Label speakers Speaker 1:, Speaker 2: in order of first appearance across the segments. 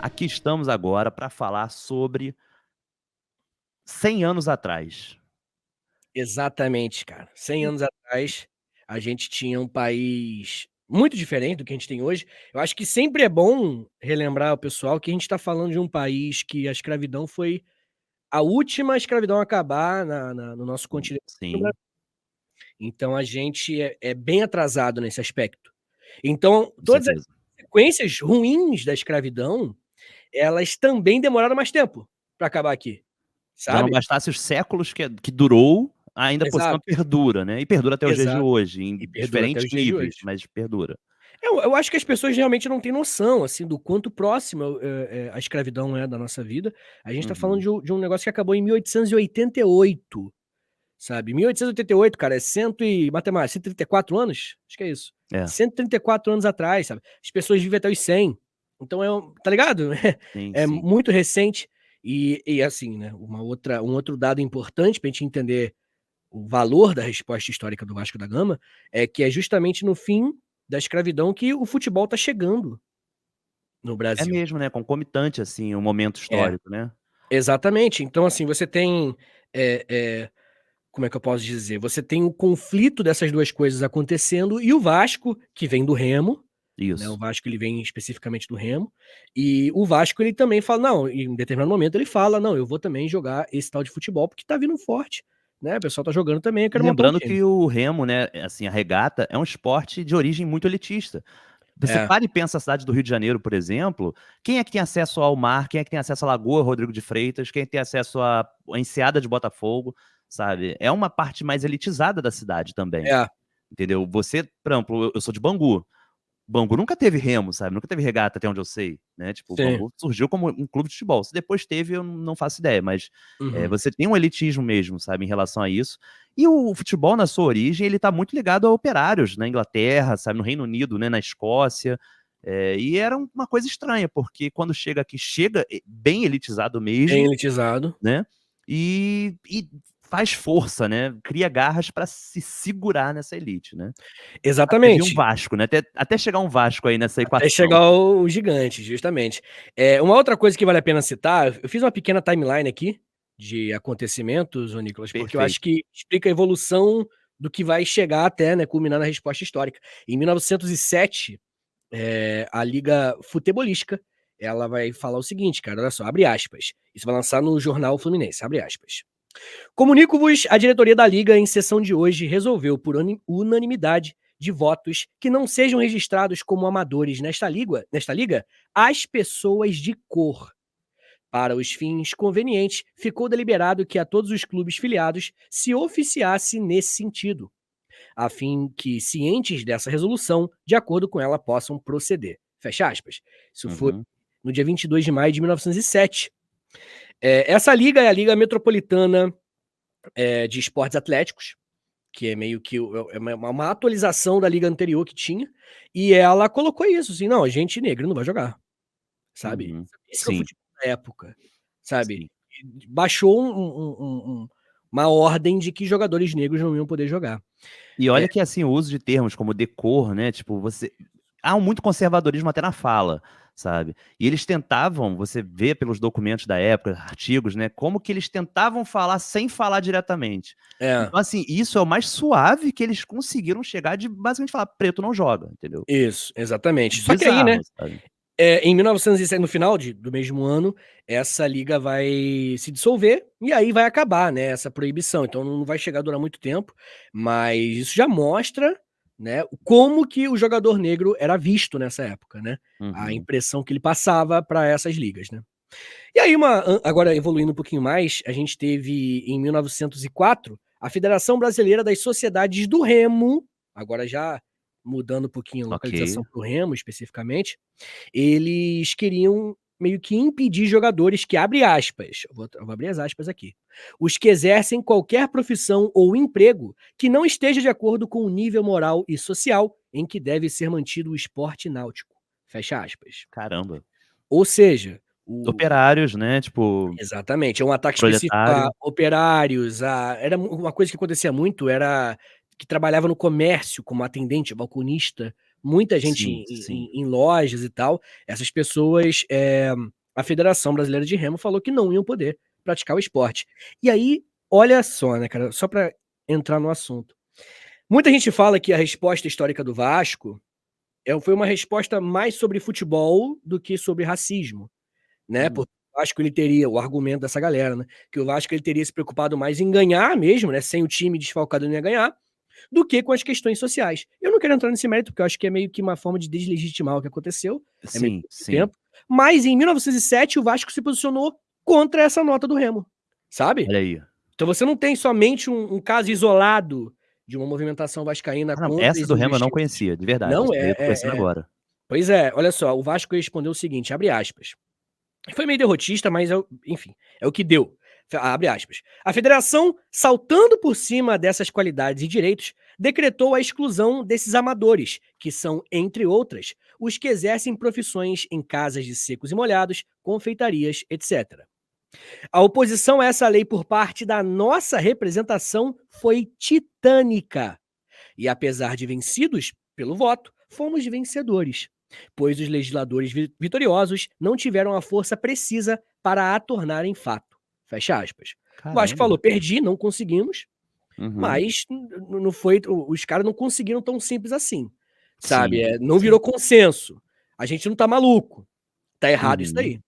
Speaker 1: Aqui estamos agora para falar sobre 100 anos atrás.
Speaker 2: Exatamente, cara. 100
Speaker 1: E
Speaker 2: anos atrás, a gente tinha um país muito diferente do que a gente tem hoje. Eu acho que sempre é bom relembrar o pessoal que a gente tá falando de um país que a escravidão foi a última escravidão a acabar no nosso continente.
Speaker 1: sim,
Speaker 2: Então a gente é bem atrasado nesse aspecto. Então,
Speaker 1: com
Speaker 2: todas as
Speaker 1: certeza.
Speaker 2: consequências ruins da escravidão, elas também demoraram mais tempo para acabar aqui,
Speaker 1: Já não
Speaker 2: sabe?
Speaker 1: bastasse os séculos que durou, ainda por cima
Speaker 2: Exato,
Speaker 1: perdura, né, e perdura até os dias de
Speaker 2: exato.
Speaker 1: hoje, em
Speaker 2: E perdura até
Speaker 1: diferentes
Speaker 2: os dias de
Speaker 1: níveis,
Speaker 2: hoje.
Speaker 1: mas perdura.
Speaker 2: Eu acho que as pessoas realmente não têm noção, assim, do quanto próxima, a escravidão é da nossa vida. A gente tá falando
Speaker 1: Uhum.
Speaker 2: de um negócio que acabou em 1888, sabe. 1888, cara, é cento e matemática, 134 anos? Acho que é isso.
Speaker 1: É,
Speaker 2: 134 anos atrás, sabe. As pessoas vivem até os 100. Então tá ligado?
Speaker 1: sim,
Speaker 2: É
Speaker 1: sim.
Speaker 2: muito recente. E assim, né, um outro dado importante pra gente entender o valor da resposta histórica do Vasco da Gama, é que é justamente no fim da escravidão que o futebol tá chegando no
Speaker 1: É
Speaker 2: Brasil.
Speaker 1: mesmo, né, concomitante, assim, o momento
Speaker 2: É,
Speaker 1: histórico, né.
Speaker 2: exatamente. Então, assim, você tem, eh eh, como é que eu posso dizer? Você tem o conflito dessas 2 coisas acontecendo e o Vasco, que vem do Remo, né, o
Speaker 1: Isso.
Speaker 2: Vasco ele vem especificamente do Remo, e o Vasco ele também fala: "Não", em determinado momento ele fala: "Não, eu vou também jogar esse tal de futebol, porque tá vindo forte, né, o pessoal tá jogando também, eu
Speaker 1: E
Speaker 2: quero montar um
Speaker 1: lembrando
Speaker 2: time".
Speaker 1: que o remo, né, assim, a regata é um esporte de origem muito elitista. Você
Speaker 2: É,
Speaker 1: para e pensa a cidade do Rio de Janeiro, por exemplo, quem é que tem acesso ao mar, quem é que tem acesso à Lagoa Rodrigo de Freitas, quem tem acesso à Enseada de Botafogo, sabe. É uma parte mais elitizada da cidade também,
Speaker 2: é.
Speaker 1: entendeu. Você, por exemplo, eu sou de Bangu. Bangu nunca teve remo, sabe, nunca teve regata até onde eu sei, né, tipo, o
Speaker 2: Sim.
Speaker 1: Bangu surgiu como um clube de futebol, se depois teve eu não faço ideia, mas,
Speaker 2: Uhum.
Speaker 1: você tem um elitismo mesmo, sabe, em relação a isso. E o futebol na sua origem, ele tá muito ligado a operários na Inglaterra, sabe, no Reino Unido, né, na Escócia, e era uma coisa estranha, porque quando chega aqui, chega bem elitizado
Speaker 2: Bem
Speaker 1: mesmo,
Speaker 2: elitizado.
Speaker 1: né, e faz força, né, cria garras pra se segurar nessa elite, né. Até vir um
Speaker 2: Exatamente.
Speaker 1: Vasco, né, até chegar um Vasco aí nessa
Speaker 2: Até
Speaker 1: equação.
Speaker 2: chegar o gigante, justamente. Uma outra coisa que vale a pena citar, eu fiz uma pequena timeline aqui, de acontecimentos, ô Nicolas, porque eu acho
Speaker 1: Perfeito.
Speaker 2: que explica a evolução do que vai chegar até, né, culminar na resposta histórica. Em 1907, a Liga Futebolística, ela vai falar o seguinte, cara, olha só, abre aspas, isso vai lançar no jornal Fluminense, abre aspas. Comunico-vos, a diretoria da Liga, em sessão de hoje, resolveu, por unanimidade de votos, que não sejam registrados como amadores nesta liga as pessoas de cor. Para os fins convenientes, ficou deliberado que a todos os clubes filiados se oficiasse nesse sentido, a fim que, cientes dessa resolução, de acordo com ela, possam proceder. Fecha aspas. Isso foi
Speaker 1: Uhum.
Speaker 2: no dia 22 de maio de 1907. Essa liga é a Liga Metropolitana de Esportes Atléticos, que é meio que uma atualização da liga anterior que tinha, e ela colocou isso, assim: "Não, a gente negro não vai jogar", sabe.
Speaker 1: Uhum.
Speaker 2: Esse que é o
Speaker 1: Sim,
Speaker 2: futebol da época, sabe.
Speaker 1: sim.
Speaker 2: E baixou uma ordem de que jogadores negros não iam poder jogar.
Speaker 1: E
Speaker 2: É,
Speaker 1: olha que, assim, o uso de termos como decor, né, tipo, você há muito conservadorismo até na fala, sabe. E eles tentavam, você vê pelos documentos da época, artigos, né, como que eles tentavam falar sem falar diretamente.
Speaker 2: é,
Speaker 1: Então, assim, isso é o mais suave que eles conseguiram chegar de basicamente falar: "Preto não joga", entendeu.
Speaker 2: isso, exatamente. Só que aí, né,
Speaker 1: Bizarro, sabe.
Speaker 2: em 1907, no final do mesmo ano, essa liga vai se dissolver e aí vai acabar, né, essa proibição. Então não vai chegar a durar muito tempo, mas isso já mostra, né, como que o jogador negro era visto nessa época, né, a
Speaker 1: Uhum.
Speaker 2: impressão que ele passava para essas ligas, né. E aí agora evoluindo um pouquinho mais, a gente teve em 1904 a Federação Brasileira das Sociedades do Remo, agora já mudando um pouquinho a
Speaker 1: Ok.
Speaker 2: localização para o Remo especificamente, eles queriam meio que impedir jogadores que, abre aspas, eu vou abrir as aspas aqui, os que exercem qualquer profissão ou emprego que não esteja de acordo com o nível moral e social em que deve ser mantido o esporte náutico. Fecha aspas.
Speaker 1: Caramba.
Speaker 2: Ou seja, o
Speaker 1: Operários, né, tipo,
Speaker 2: exatamente, é um ataque específico a
Speaker 1: proletário.
Speaker 2: operários, era uma coisa que acontecia muito, era que trabalhava no comércio como atendente, balconista, muita gente
Speaker 1: Sim, sim.
Speaker 2: em lojas e tal, essas pessoas, a Federação Brasileira de Remo falou que não iam poder praticar o esporte. E aí, olha só, né, cara, só para entrar no assunto. Muita gente fala que a resposta histórica do Vasco foi uma resposta mais sobre futebol do que sobre racismo, né?
Speaker 1: Hum,
Speaker 2: Porque o Vasco ele teria, o argumento dessa galera, né? Que o Vasco ele teria se preocupado mais em ganhar mesmo, né? Sem o time desfalcado não ia ganhar, do que com as questões sociais. Eu não quero entrar nesse mérito, porque eu acho que é meio que uma forma de deslegitimar o que aconteceu, é meio
Speaker 1: sim,
Speaker 2: que
Speaker 1: sim.
Speaker 2: tempo. Mas em 1907 o Vasco se posicionou contra essa nota do Remo, sabe?
Speaker 1: Olha aí.
Speaker 2: Então você não tem somente um caso isolado de uma movimentação vascaína
Speaker 1: Ah, não,
Speaker 2: contra
Speaker 1: essa
Speaker 2: as
Speaker 1: do Remo eu não
Speaker 2: injustiças.
Speaker 1: conhecia, de verdade.
Speaker 2: Não
Speaker 1: Isso daí eu tô conhecendo agora.
Speaker 2: Pois é, olha só, o Vasco respondeu o seguinte, abre aspas. Foi meio derrotista, mas enfim, é o que deu. Abre aspas. A federação, saltando por cima dessas qualidades e direitos, decretou a exclusão desses amadores, que são, entre outras, os que exercem profissões em casas de secos e molhados, confeitarias, etc. A oposição a essa lei por parte da nossa representação foi titânica. E apesar de vencidos pelo voto, fomos vencedores, pois os legisladores vitoriosos não tiveram a força precisa para a tornarem fato. Fecha aspas. O Vasco
Speaker 1: Caramba.
Speaker 2: falou: perdi, não conseguimos,
Speaker 1: Uhum.
Speaker 2: mas não foi, os caras não conseguiram tão simples assim, sabe?
Speaker 1: Sim,
Speaker 2: Não
Speaker 1: sim.
Speaker 2: virou consenso. A gente não tá maluco. Tá errado isso
Speaker 1: Uhum.
Speaker 2: daí.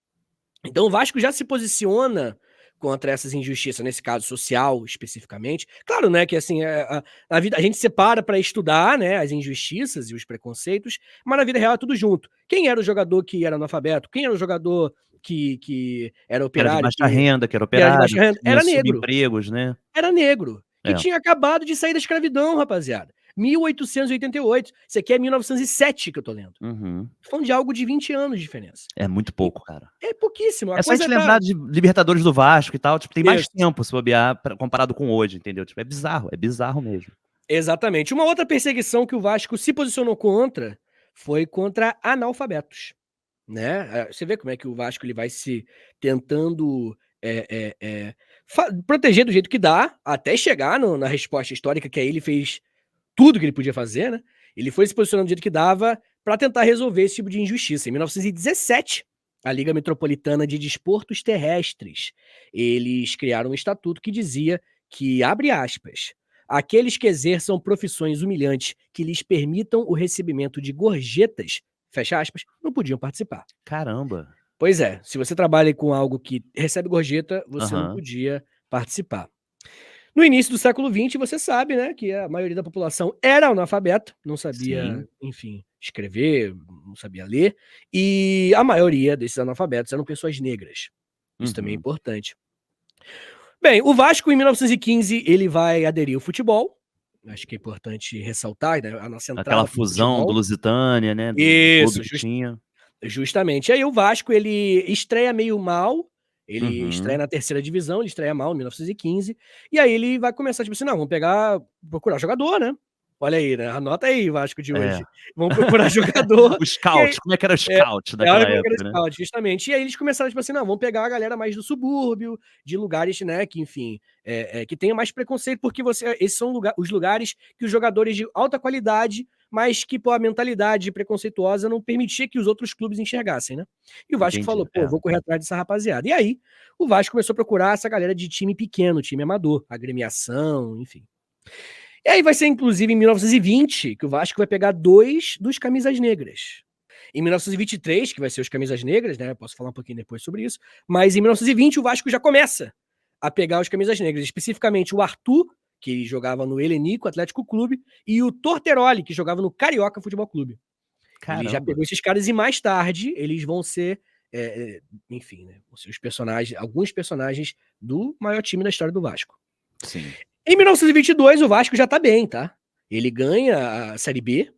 Speaker 2: Então o Vasco já se posiciona contra essas injustiças, nesse caso social especificamente. Claro, né, que assim, a vida, a gente separa para estudar, né, as injustiças e os preconceitos, mas na vida real é tudo junto. Quem era o jogador que era analfabeto? Quem era o jogador que era
Speaker 1: Que era de
Speaker 2: operário,
Speaker 1: baixa renda, que era
Speaker 2: que era de
Speaker 1: operário,
Speaker 2: baixa
Speaker 1: que
Speaker 2: renda?
Speaker 1: tinha
Speaker 2: Era negro.
Speaker 1: subempregos, né.
Speaker 2: Era negro, que
Speaker 1: É,
Speaker 2: tinha acabado de sair da escravidão, rapaziada. 1888. Isso aqui é 1907 que eu tô lendo.
Speaker 1: uhum.
Speaker 2: Tô falando de algo de 20 anos de diferença.
Speaker 1: É muito
Speaker 2: E
Speaker 1: pouco, cara.
Speaker 2: é pouquíssimo. A
Speaker 1: É só a gente
Speaker 2: coisa tá.
Speaker 1: lembrar de Libertadores do Vasco e tal, tipo, tem mais
Speaker 2: Isso.
Speaker 1: tempo se bobear comparado com hoje, entendeu? Tipo, é bizarro mesmo.
Speaker 2: Exatamente. Uma outra perseguição que o Vasco se posicionou contra foi contra analfabetos, né? Você vê como é que o Vasco ele vai se tentando proteger do jeito que dá, até chegar na resposta histórica, que aí ele fez tudo que ele podia fazer, né? Ele foi se posicionando do jeito que dava para tentar resolver esse tipo de injustiça. Em 1917, a Liga Metropolitana de Desportos Terrestres, eles criaram um estatuto que dizia que, abre aspas, aqueles que exerçam profissões humilhantes que lhes permitam o recebimento de gorjetas, fecha aspas, não podiam participar.
Speaker 1: Caramba.
Speaker 2: Pois é, se você trabalha com algo que recebe gorjeta, você não
Speaker 1: Aham.
Speaker 2: podia participar. No início do século XX, você sabe, né, que a maioria da população era analfabeta, não sabia,
Speaker 1: Sim.
Speaker 2: enfim, escrever, não sabia ler, e a maioria desses analfabetos eram pessoas negras. Isso também é
Speaker 1: Uhum.
Speaker 2: importante. Bem, o Vasco em 1915 ele vai aderir ao futebol. Acho que é importante ressaltar, né, a nossa
Speaker 1: Aquela
Speaker 2: entrada para o
Speaker 1: fusão do
Speaker 2: futebol.
Speaker 1: Lusitânia, né, do clube
Speaker 2: Isso,
Speaker 1: que tinha.
Speaker 2: justamente. Aí o Vasco ele estreia meio mal, ele estreia
Speaker 1: Uhum.
Speaker 2: na terceira divisão, ele estreia mal em 1915, e aí ele vai começar, tipo assim: "Não, vamos procurar jogador, né". Olha aí, né, anota aí, Vasco de
Speaker 1: É.
Speaker 2: hoje. Vamos procurar jogador,
Speaker 1: O
Speaker 2: e aí
Speaker 1: scout, como é que era o
Speaker 2: é,
Speaker 1: scout
Speaker 2: olha
Speaker 1: naquela
Speaker 2: como é que era
Speaker 1: época, né?
Speaker 2: scout, justamente. E aí eles começaram, tipo assim: "Não, vamos pegar a galera mais do subúrbio, de lugares, né, que enfim, que tenha mais preconceito, porque esses são os lugares que os jogadores de alta qualidade, mas que, pô, a mentalidade preconceituosa não permitia que os outros clubes enxergassem, né". E o Vasco
Speaker 1: Entendi,
Speaker 2: falou: "Pô,
Speaker 1: é.
Speaker 2: vou correr atrás dessa rapaziada". E aí, o Vasco começou a procurar essa galera de time pequeno, time amador, agremiação, enfim. E aí vai ser inclusive em 1920 que o Vasco vai pegar 2 dos camisas negras. Em 1923, que vai ser os camisas negras, né, posso falar um pouquinho depois sobre isso, mas em 1920 o Vasco já começa a pegar os camisas negras, especificamente o Arthur, que jogava no Helenico Atlético Clube, e o Torteroli, que jogava no Carioca Futebol Clube. Ele já
Speaker 1: Caramba.
Speaker 2: pegou esses caras e mais tarde eles vão ser, enfim, né, vão ser os personagens, alguns personagens do maior time da história do Vasco.
Speaker 1: Sim.
Speaker 2: Em 1922 o Vasco já tá bem, tá? Ele ganha a Série B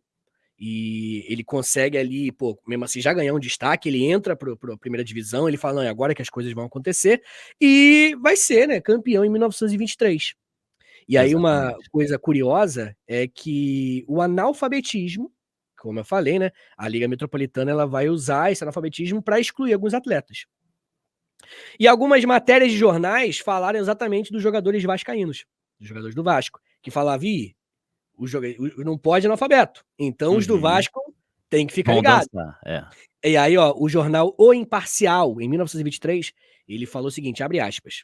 Speaker 2: e ele consegue ali, pô, mesmo assim já ganhar um destaque, ele entra pra primeira divisão, ele fala: "Não, é agora que as coisas vão acontecer", e vai ser, né, campeão em 1923. E aí uma
Speaker 1: Exatamente.
Speaker 2: coisa curiosa é que o analfabetismo, como eu falei, né, a Liga Metropolitana ela vai usar esse analfabetismo para excluir alguns atletas. E algumas matérias de jornais falaram exatamente dos jogadores vascaínos, dos jogadores do Vasco, que falavam: "Ih, não pode analfabeto, então os do
Speaker 1: Uhum.
Speaker 2: Vasco Tem que ficar
Speaker 1: Vão
Speaker 2: ligado.
Speaker 1: dançar,
Speaker 2: E aí, ó, o jornal O Imparcial, em 1923, ele falou o seguinte, abre aspas.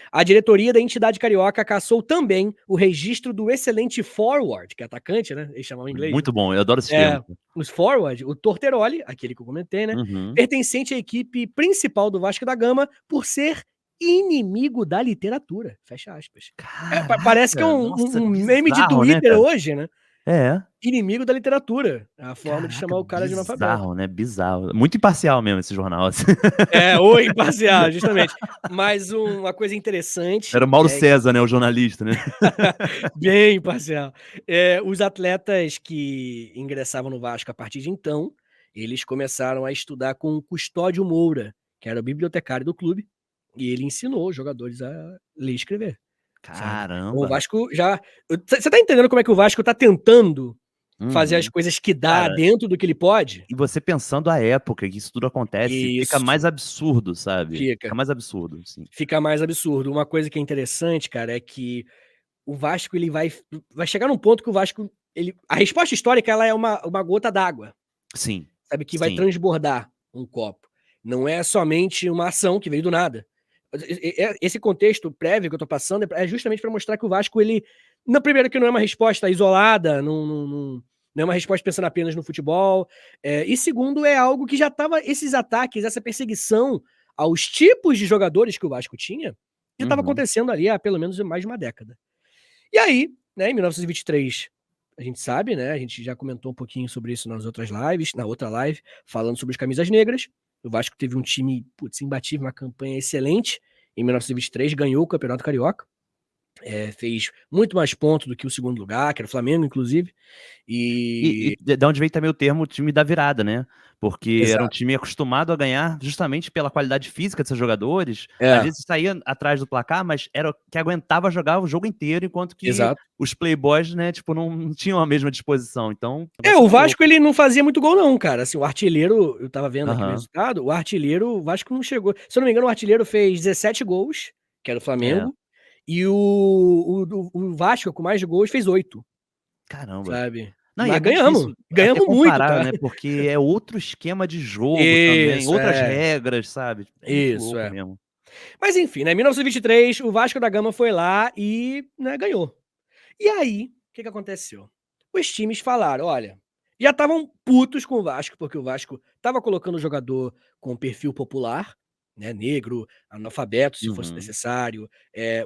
Speaker 2: A diretoria da entidade carioca cassou também o registro do excelente forward, que é atacante, né? Eles chamavam em inglês, né?
Speaker 1: Muito bom, eu adoro esses termos.
Speaker 2: Os forward, o Torteroli, aquele que eu comentei, né?
Speaker 1: Uhum.
Speaker 2: Pertencente à equipe principal do Vasco da Gama por ser inimigo da literatura. Fecha aspas. Parece que é
Speaker 1: Caraca, nossa,
Speaker 2: um meme de
Speaker 1: bizarro, né,
Speaker 2: Twitter
Speaker 1: cara?
Speaker 2: hoje, né?
Speaker 1: É.
Speaker 2: Inimigo da literatura. É a forma de
Speaker 1: Caraca,
Speaker 2: chamar o cara de analfabeto.
Speaker 1: bizarro, né? Bizarro. Muito imparcial mesmo esse jornal. Assim.
Speaker 2: O imparcial, justamente. Mas uma coisa interessante.
Speaker 1: Era o Mauro César, né? O jornalista, né?
Speaker 2: Bem imparcial. Os atletas que ingressavam no Vasco a partir de então, eles começaram a estudar com o Custódio Moura, que era o bibliotecário do clube, e ele ensinou os jogadores a ler e escrever. Sabe? Então, o
Speaker 1: Caramba.
Speaker 2: Vasco já. Você tá entendendo como é que o Vasco tá tentando fazer as
Speaker 1: Uhum.
Speaker 2: coisas que dá
Speaker 1: Cara,
Speaker 2: dentro do que ele pode?
Speaker 1: e você pensando a época que isso tudo acontece, fica
Speaker 2: Isso.
Speaker 1: mais absurdo, sabe?
Speaker 2: Fica.
Speaker 1: Fica mais absurdo, sim.
Speaker 2: Fica mais absurdo. Uma coisa que é interessante, cara, é que o Vasco ele vai chegar num ponto que o Vasco. A resposta histórica ela é uma gota d'água,
Speaker 1: Sim,
Speaker 2: sabe? Que vai
Speaker 1: sim.
Speaker 2: transbordar um copo. Não é somente uma ação que veio do nada. Esse contexto prévio que eu tô passando é justamente para mostrar que o Vasco, ele. Não, primeiro, que não é uma resposta isolada, não é uma resposta pensando apenas no futebol. E segundo, é algo que já estava. Esses ataques, essa perseguição aos tipos de jogadores que o Vasco tinha, já estava
Speaker 1: Uhum.
Speaker 2: acontecendo ali há pelo menos mais de uma década. E aí, né, em 1923, a gente sabe, né? A gente já comentou um pouquinho sobre isso nas outras lives, na outra live, falando sobre os camisas negras. O Vasco teve um time, putz, imbatível, uma campanha excelente. Em 1923, ganhou o Campeonato Carioca. Fez muito mais pontos do que o segundo lugar, que era o Flamengo, inclusive.
Speaker 1: E de onde vem também o termo time da virada, né? Porque era um
Speaker 2: Exato.
Speaker 1: time acostumado a ganhar justamente pela qualidade física de seus jogadores. Às
Speaker 2: É,
Speaker 1: vezes saía atrás do placar, mas era o que aguentava jogar o jogo inteiro, enquanto que
Speaker 2: exato.
Speaker 1: os playboys, né, tipo, não tinham a mesma disposição. Então, o negócio
Speaker 2: O
Speaker 1: era louco.
Speaker 2: Vasco ele não fazia muito gol, não, cara. Assim, o artilheiro, eu tava vendo aqui o
Speaker 1: Aham,
Speaker 2: resultado, o Vasco não chegou. Se eu não me engano, o artilheiro fez 17 gols, que era o
Speaker 1: é.
Speaker 2: Flamengo, e o Vasco, com mais gols, fez 8,
Speaker 1: Caramba.
Speaker 2: sabe?
Speaker 1: Não, e é
Speaker 2: Mas
Speaker 1: muito difícil até
Speaker 2: ganhamos muito,
Speaker 1: comparar,
Speaker 2: tá?
Speaker 1: né? Porque é outro esquema de jogo também,
Speaker 2: Isso,
Speaker 1: outras regras, sabe? É muito
Speaker 2: isso,
Speaker 1: louco mesmo.
Speaker 2: Mas enfim, né, em 1923, o Vasco da Gama foi lá e, né, ganhou. E aí, o que aconteceu? Os times falaram: olha, já estavam putos com o Vasco, porque o Vasco estava colocando o jogador com perfil popular, né, negro, analfabeto, se fosse
Speaker 1: Uhum.
Speaker 2: necessário,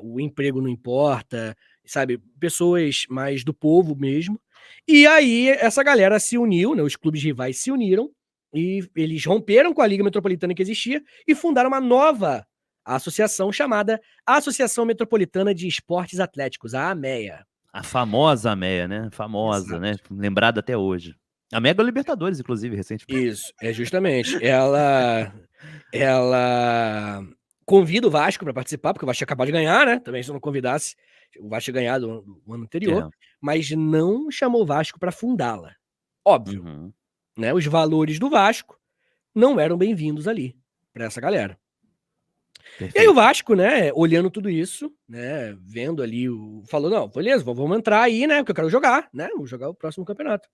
Speaker 2: o emprego não importa, sabe, pessoas mais do povo mesmo. E aí essa galera se uniu, né, os clubes rivais se uniram e eles romperam com a Liga Metropolitana que existia e fundaram uma nova associação chamada Associação Metropolitana de Esportes Atléticos, a AMEA.
Speaker 1: A famosa Meia, né? Famosa, né?
Speaker 2: Exato.
Speaker 1: Lembrada até hoje. A Mega Libertadores, inclusive, recentemente.
Speaker 2: Isso, justamente. Ela convida o Vasco para participar, porque o Vasco tinha acabado de ganhar, né? Também se não convidasse, o Vasco tinha ganhado no ano anterior,
Speaker 1: É.
Speaker 2: mas não chamou o Vasco para fundá-la. Óbvio,
Speaker 1: Uhum.
Speaker 2: né? Os valores do Vasco não eram bem-vindos ali para essa galera. E aí o
Speaker 1: Perfeito.
Speaker 2: Vasco, né, olhando tudo isso, né, vendo ali falou: "Não, beleza, vamos entrar aí, né, porque eu quero jogar, né, vamos jogar o próximo campeonato".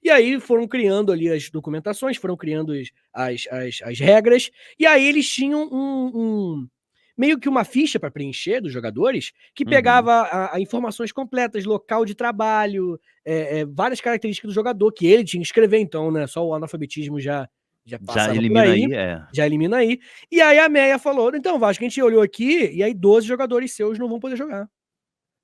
Speaker 2: E aí foram criando ali as documentações, foram criando as regras, e aí eles tinham meio que uma ficha para preencher dos jogadores, que
Speaker 1: Uhum.
Speaker 2: pegava a informações completas, local de trabalho, várias características do jogador que ele tinha que escrever, então, né, só o analfabetismo já
Speaker 1: Já
Speaker 2: passava por
Speaker 1: elimina
Speaker 2: aí,
Speaker 1: aí, é.
Speaker 2: já elimina aí. E aí a Meia falou: "Então, Vasco, a gente olhou aqui e aí 12 jogadores seus não vão poder jogar",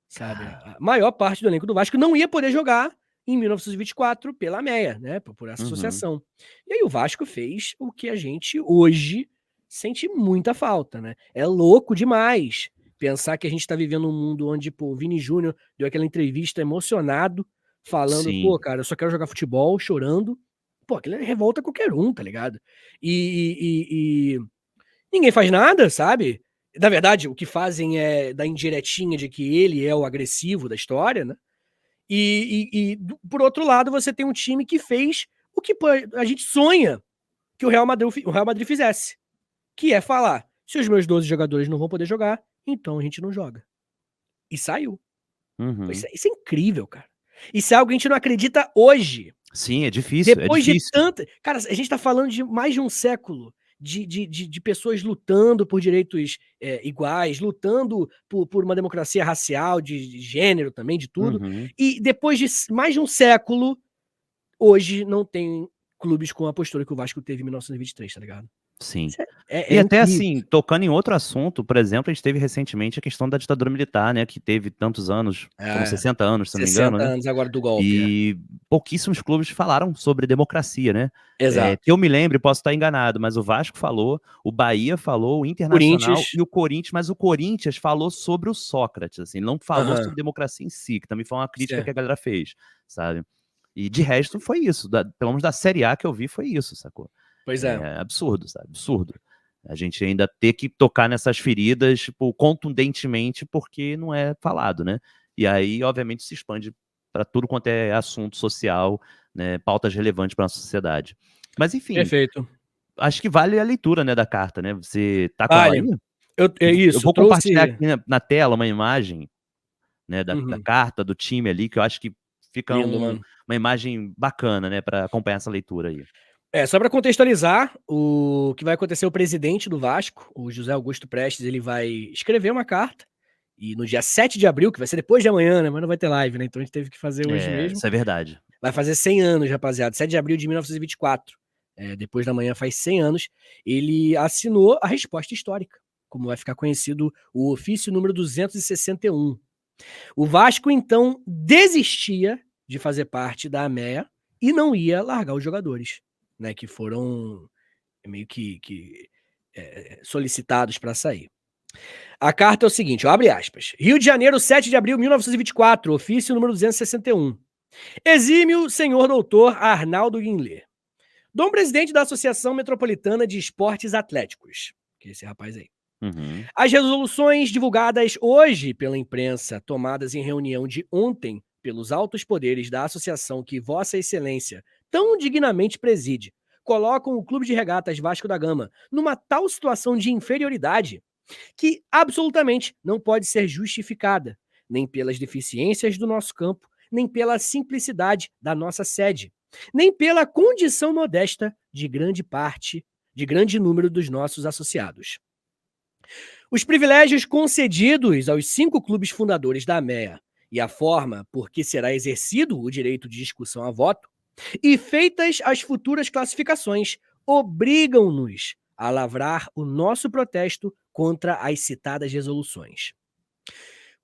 Speaker 2: sabe.
Speaker 1: Cara.
Speaker 2: A maior parte do elenco do Vasco não ia poder jogar em 1924 pela Meia, né, por essa
Speaker 1: Uhum.
Speaker 2: associação. E aí o Vasco fez o que a gente hoje sente muita falta, né. É louco demais pensar que a gente tá vivendo um mundo onde, pô, o Vini Júnior deu aquela entrevista emocionado, falando: "Pô,
Speaker 1: Sim.
Speaker 2: cara, eu só quero jogar futebol", chorando. Pô, aquilo revolta qualquer um, tá ligado. E ninguém faz nada, sabe. Na verdade, o que fazem é dar indiretinha de que ele é o agressivo da história, né. Por outro lado, você tem um time que fez o que a gente sonha que o Real Madrid fizesse, que é falar: "Se os meus 12 jogadores não vão poder jogar, então a gente não joga". E saiu.
Speaker 1: Uhum.
Speaker 2: Isso é incrível, cara. Isso é algo que a gente não acredita hoje.
Speaker 1: Sim, é difícil, é
Speaker 2: Depois de
Speaker 1: difícil.
Speaker 2: tanta. Cara, a gente tá falando de mais de um século de pessoas lutando por direitos iguais, lutando por uma democracia racial, de gênero também, de tudo.
Speaker 1: Uhum.
Speaker 2: E depois de mais de um século, hoje não tem clubes com a postura que o Vasco teve em 1923, tá ligado?
Speaker 1: Sim.
Speaker 2: Isso é
Speaker 1: E até
Speaker 2: incrível.
Speaker 1: assim, tocando em outro assunto, por exemplo, a gente teve recentemente a questão da ditadura militar, né, que teve tantos anos, foram
Speaker 2: É,
Speaker 1: 60 anos, se não me engano,
Speaker 2: 60
Speaker 1: né,
Speaker 2: anos agora do golpe.
Speaker 1: e pouquíssimos clubes falaram sobre democracia, né.
Speaker 2: Exato.
Speaker 1: Que eu me lembre, posso estar enganado, mas o Vasco falou, o Bahia falou, o Internacional
Speaker 2: Corinthians.
Speaker 1: e o Corinthians, mas o Corinthians falou sobre o Sócrates, assim, não falou
Speaker 2: Aham.
Speaker 1: sobre democracia em si, que também foi uma crítica que
Speaker 2: Certo.
Speaker 1: a galera fez, sabe. E de resto foi isso, pelo menos da Série A que eu vi foi isso, sacou.
Speaker 2: Pois é.
Speaker 1: É absurdo, sabe, absurdo. A gente ainda ter que tocar nessas feridas, tipo, contundentemente, porque não é falado, né. E aí, obviamente, se expande para tudo quanto é assunto social, né, pautas relevantes para nossa sociedade. Mas enfim,
Speaker 2: Perfeito.
Speaker 1: acho que vale a leitura, né, da carta, né. Você tá com ela aí?
Speaker 2: Vale. É
Speaker 1: Eu
Speaker 2: isso,
Speaker 1: vou compartilhar
Speaker 2: trouxe.
Speaker 1: aqui na tela uma imagem, né, da
Speaker 2: Uhum.
Speaker 1: carta, do time ali, que eu acho que fica
Speaker 2: Lindo, mano.
Speaker 1: uma imagem bacana, né, para acompanhar essa leitura aí.
Speaker 2: Só para contextualizar, o que vai acontecer, o presidente do Vasco, o José Augusto Prestes, ele vai escrever uma carta, e no dia 7 de abril, que vai ser depois de amanhã, né, mas não vai ter live, né, então a gente teve que fazer hoje
Speaker 1: É,
Speaker 2: mesmo.
Speaker 1: isso é verdade.
Speaker 2: Vai fazer 100 anos, rapaziada, 7 de abril de 1924. Depois da manhã faz 100 anos, ele assinou a resposta histórica, como vai ficar conhecido o ofício número 261. O Vasco, então, desistia de fazer parte da AMEA e não ia largar os jogadores, né, que foram meio que solicitados para sair. A carta é o seguinte, ó, abre aspas. Rio de Janeiro, 7 de abril de 1924, ofício número 261. Exímio senhor doutor Arnaldo Guinler, dom presidente da Associação Metropolitana de Esportes Atléticos, que é esse rapaz aí.
Speaker 1: Uhum.
Speaker 2: As resoluções divulgadas hoje pela imprensa, tomadas em reunião de ontem pelos altos poderes da associação que Vossa Excelência tão dignamente preside, colocam o Clube de Regatas Vasco da Gama numa tal situação de inferioridade que absolutamente não pode ser justificada, nem pelas deficiências do nosso campo, nem pela simplicidade da nossa sede, nem pela condição modesta de grande número dos nossos associados. Os privilégios concedidos aos 5 clubes fundadores da AMEA e a forma por que será exercido o direito de discussão a voto, e feitas as futuras classificações, obrigam-nos a lavrar o nosso protesto contra as citadas resoluções.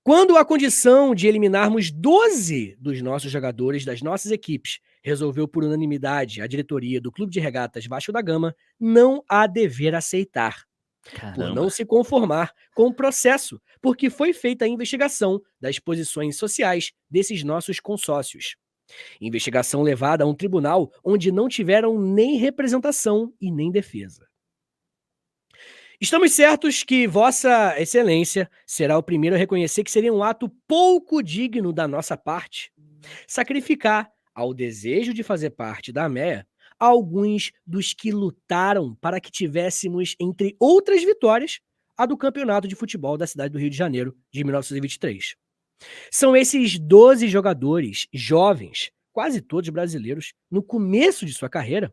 Speaker 2: Quando a condição de eliminarmos 12 dos nossos jogadores das nossas equipes resolveu por unanimidade a diretoria do Clube de Regatas Vasco da Gama, não há dever aceitar, por não
Speaker 1: Caramba.
Speaker 2: se conformar com o processo, porque foi feita a investigação das posições sociais desses nossos consórcios. Investigação levada a um tribunal onde não tiveram nem representação e nem defesa. Estamos certos que Vossa Excelência será o primeiro a reconhecer que seria um ato pouco digno da nossa parte sacrificar ao desejo de fazer parte da AMEA alguns dos que lutaram para que tivéssemos, entre outras vitórias, a do Campeonato de Futebol da cidade do Rio de Janeiro de 1923. São esses 12 jogadores jovens, quase todos brasileiros, no começo de sua carreira,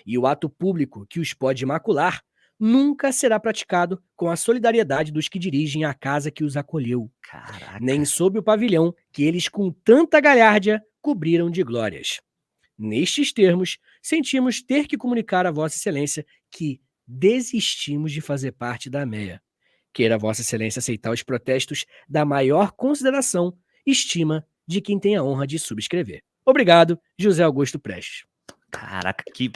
Speaker 2: e o ato público que os pode macular nunca será praticado com a solidariedade dos que dirigem a casa que os acolheu, nem
Speaker 1: Caraca.
Speaker 2: sob o pavilhão que eles com tanta galhardia cobriram de glórias. Nestes termos, sentimos ter que comunicar a Vossa Excelência que desistimos de fazer parte da AMEA. Queira Vossa Excelência aceitar os protestos da maior consideração e estima de quem tem a honra de subscrever. Obrigado, José Augusto Prestes.
Speaker 1: Caraca, que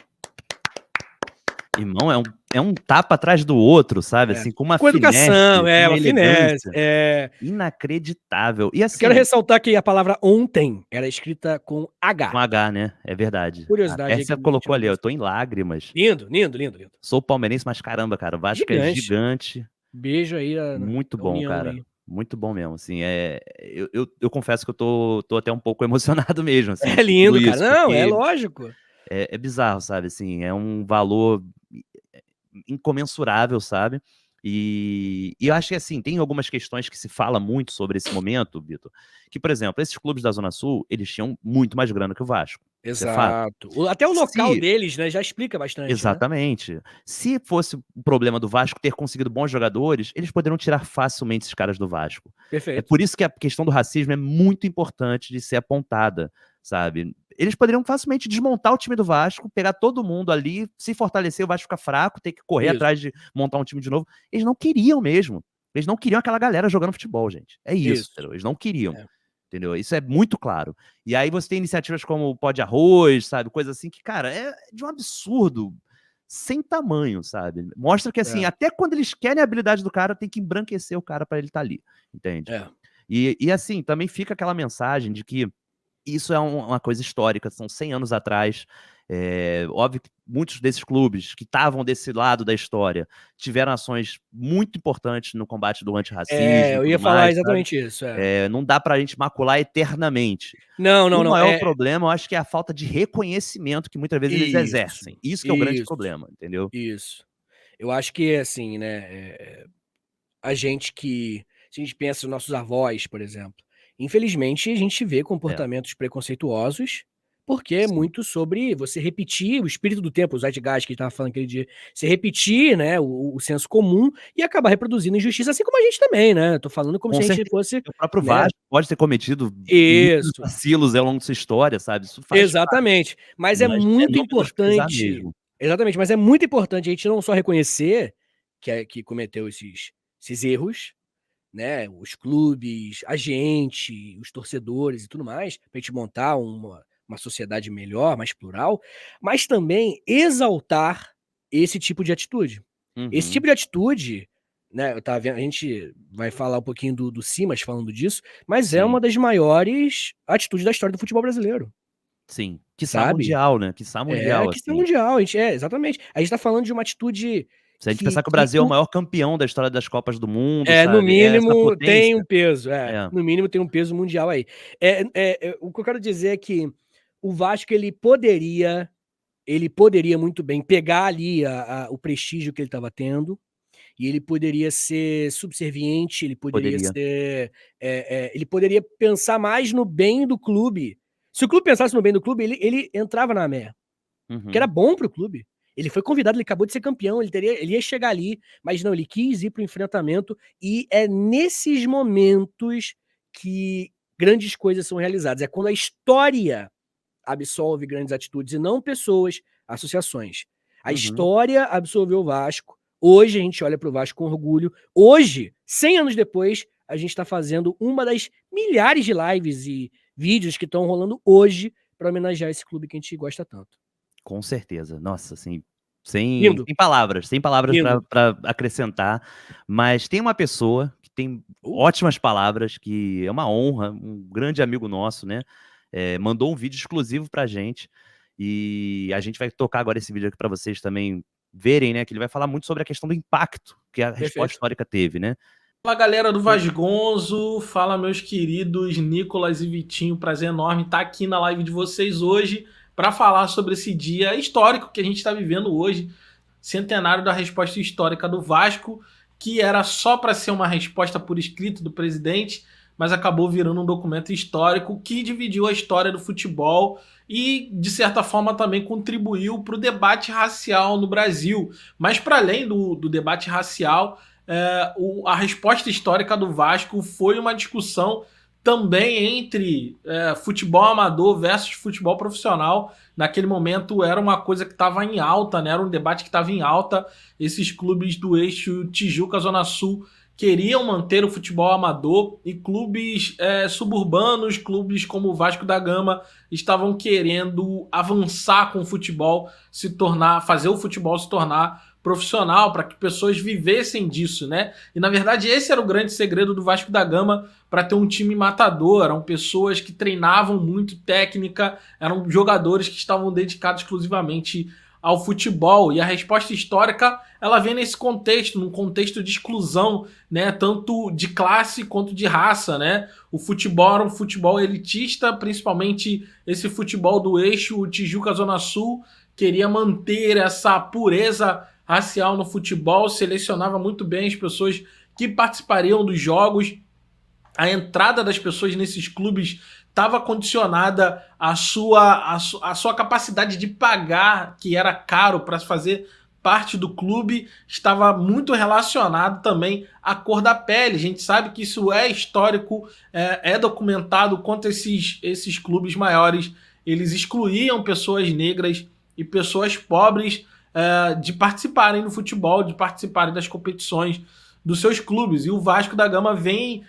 Speaker 1: irmão, é um tapa atrás do outro, sabe, assim, com uma
Speaker 2: Com
Speaker 1: finesse,
Speaker 2: educação,
Speaker 1: com uma
Speaker 2: uma finesse.
Speaker 1: elegância inacreditável. E
Speaker 2: Eu quero
Speaker 1: assim,
Speaker 2: ressaltar que a palavra ontem era escrita com
Speaker 1: com
Speaker 2: H.
Speaker 1: H, né, é verdade.
Speaker 2: Curiosidade aí
Speaker 1: Até
Speaker 2: que
Speaker 1: você
Speaker 2: me
Speaker 1: colocou
Speaker 2: chamou
Speaker 1: ali, ó, eu
Speaker 2: atenção.
Speaker 1: tô em lágrimas.
Speaker 2: Lindo, lindo, lindo, lindo.
Speaker 1: Sou palmeirense, mas caramba, cara, o Vasco é
Speaker 2: Gigante.
Speaker 1: gigante.
Speaker 2: Beijo aí
Speaker 1: Muito
Speaker 2: a
Speaker 1: bom,
Speaker 2: união
Speaker 1: cara.
Speaker 2: aí.
Speaker 1: Muito bom mesmo, assim, eu confesso que eu tô até um pouco emocionado mesmo, assim,
Speaker 2: É
Speaker 1: com tudo
Speaker 2: lindo, cara.
Speaker 1: isso,
Speaker 2: Não, é
Speaker 1: porque
Speaker 2: lógico.
Speaker 1: é bizarro, sabe, assim, é um valor incomensurável, sabe. E eu acho que, assim, tem algumas questões que se fala muito sobre esse momento, Vitor, que, por exemplo, esses clubes da Zona Sul, eles tinham muito mais grana que o Vasco. Isso é fato.
Speaker 2: Exato. Até o local
Speaker 1: Se
Speaker 2: deles, né, já explica bastante, né.
Speaker 1: Exatamente. Se fosse o problema do Vasco ter conseguido bons jogadores, eles poderiam tirar facilmente esses caras do Vasco. É
Speaker 2: Perfeito.
Speaker 1: por isso que a questão do racismo é muito importante de ser apontada, sabe. Eles poderiam facilmente desmontar o time do Vasco, pegar todo mundo ali, se fortalecer, o Vasco ficar fraco, ter que correr
Speaker 2: Isso,
Speaker 1: atrás de montar um time de novo. Eles não queriam mesmo. Eles não queriam aquela galera jogando futebol, gente. É isso,
Speaker 2: isso.
Speaker 1: entendeu? Eles não queriam.
Speaker 2: É.
Speaker 1: Entendeu? Isso é muito claro. E aí você tem iniciativas como o Pó de Arroz, sabe? Coisa assim que, cara, é de um absurdo sem tamanho, sabe? Mostra que, assim,
Speaker 2: É,
Speaker 1: até quando eles querem a habilidade do cara, tem que embranquecer o cara para ele estar ali, entende?
Speaker 2: é.
Speaker 1: E assim, também fica aquela mensagem de que isso é uma coisa histórica, são 100 anos atrás. Óbvio que muitos desses clubes que estavam desse lado da história tiveram ações muito importantes no combate do
Speaker 2: É,
Speaker 1: antirracismo e
Speaker 2: eu ia
Speaker 1: tudo
Speaker 2: falar
Speaker 1: mais, sabe?
Speaker 2: exatamente isso, é.
Speaker 1: Não dá pra gente macular eternamente.
Speaker 2: Não, não,
Speaker 1: O
Speaker 2: não,
Speaker 1: maior problema, eu acho que é a falta de reconhecimento que muitas vezes eles
Speaker 2: isso,
Speaker 1: exercem. Isso que é o grande
Speaker 2: isso,
Speaker 1: problema, entendeu?
Speaker 2: isso. Eu acho que, assim, né, a gente que se a gente pensa nos nossos avós, por exemplo, infelizmente a gente vê
Speaker 1: É,
Speaker 2: comportamentos preconceituosos, porque é
Speaker 1: sim,
Speaker 2: muito sobre você repetir o espírito do tempo, o Zeitgeist que a gente estava falando aquele dia, você repetir, né, o senso comum e acabar reproduzindo injustiça, assim como a gente também, né, tô falando como
Speaker 1: com
Speaker 2: se a gente
Speaker 1: certeza.
Speaker 2: fosse,
Speaker 1: O próprio
Speaker 2: né.
Speaker 1: Vasco pode ter cometido inúmeros
Speaker 2: Isso,
Speaker 1: vacilos ao longo de sua história, sabe, isso faz parte,
Speaker 2: exatamente. Mas é
Speaker 1: mas é
Speaker 2: muito
Speaker 1: não menosprezar
Speaker 2: importante
Speaker 1: mesmo.
Speaker 2: exatamente, mas é muito importante a gente não só reconhecer que cometeu esses erros, né, os clubes, a gente, os torcedores e tudo mais, pra gente montar uma sociedade melhor, mais plural, mas também exaltar esse tipo de atitude. Esse
Speaker 1: Uhum,
Speaker 2: tipo de atitude, né, eu estava vendo a gente vai falar um pouquinho do Simas falando disso, mas é
Speaker 1: sim,
Speaker 2: uma das maiores atitudes da história do futebol brasileiro,
Speaker 1: sim. Quiçá
Speaker 2: sabe.
Speaker 1: mundial, né, quiçá
Speaker 2: É
Speaker 1: mundial,
Speaker 2: questão
Speaker 1: assim.
Speaker 2: mundial, a gente exatamente. A gente tá falando de uma atitude
Speaker 1: Se a gente
Speaker 2: que
Speaker 1: pensar que o
Speaker 2: que
Speaker 1: Brasil é o
Speaker 2: o
Speaker 1: maior campeão da história das Copas do Mundo,
Speaker 2: é, no
Speaker 1: sabe, é essa
Speaker 2: mínimo tem um
Speaker 1: potência.
Speaker 2: peso,
Speaker 1: É.
Speaker 2: no mínimo tem um peso mundial aí. O que eu quero dizer é que o Vasco ele poderia muito bem pegar ali o prestígio que ele estava tendo, e ele poderia ser subserviente, ele poderia
Speaker 1: Poderia.
Speaker 2: ser, ele poderia pensar mais no bem do clube. Se o clube pensasse no bem do clube, ele entrava na meia. Que era
Speaker 1: Uhum,
Speaker 2: bom para o clube. Ele foi convidado, ele acabou de ser campeão, ele ia chegar ali, mas não, ele quis ir para o enfrentamento, e é nesses momentos que grandes coisas são realizadas. É quando a história absolve grandes atitudes e não pessoas, associações. A
Speaker 1: uhum.
Speaker 2: história absolveu o Vasco. Hoje a gente olha para o Vasco com orgulho. Hoje, 100 anos depois, a gente está fazendo uma das milhares de lives e vídeos que estão rolando hoje para homenagear esse clube que a gente gosta tanto.
Speaker 1: Com certeza. Nossa, assim, sem
Speaker 2: Lindo,
Speaker 1: sem palavras
Speaker 2: lindo.
Speaker 1: pra acrescentar, mas tem uma pessoa que tem
Speaker 2: Uh,
Speaker 1: ótimas palavras, que é uma honra, um grande amigo nosso, né, mandou um vídeo exclusivo pra gente, e a gente vai tocar agora esse vídeo aqui pra vocês também verem, né, que ele vai falar muito sobre a questão do impacto que a resposta
Speaker 2: Perfeito.
Speaker 1: histórica teve, né.
Speaker 3: Fala galera do
Speaker 2: Hum,
Speaker 3: Vasgonzo, fala meus queridos Nicolas e Vitinho, prazer enorme estar aqui na live de vocês hoje para falar sobre esse dia histórico que a gente está vivendo hoje, centenário da resposta histórica do Vasco, que era só para ser uma resposta por escrito do presidente, mas acabou virando um documento histórico que dividiu a história do futebol e, de certa forma, também contribuiu para o debate racial no Brasil. Mas, para além do debate racial, a resposta histórica do Vasco foi uma discussão também entre futebol amador versus futebol profissional. Naquele momento era uma coisa que estava em alta, né? Era um debate que estava em alta. Esses clubes do eixo Tijuca-Zona Sul queriam manter o futebol amador e clubes suburbanos, clubes como o Vasco da Gama, estavam querendo avançar com o futebol, fazer o futebol se tornar profissional, para que pessoas vivessem disso, né? E na verdade esse era o grande segredo do Vasco da Gama para ter um time matador. Eram pessoas que treinavam muito técnica, eram jogadores que estavam dedicados exclusivamente ao futebol. E a resposta histórica, ela vem nesse contexto, num contexto de exclusão, né, tanto de classe quanto de raça, né? O futebol era um futebol elitista, principalmente esse futebol do eixo Tijuca Zona Sul, queria manter essa pureza racial no futebol, selecionava muito bem as pessoas que participariam dos jogos. a entrada das pessoas nesses clubes estava condicionada à sua capacidade de pagar, que era caro para fazer parte do clube, estava muito relacionado também à cor da pele. A gente sabe que isso é histórico, é documentado quanto esses clubes maiores eles excluíam pessoas negras e pessoas pobres de participarem do futebol, de participarem das competições dos seus clubes. E o Vasco da Gama vem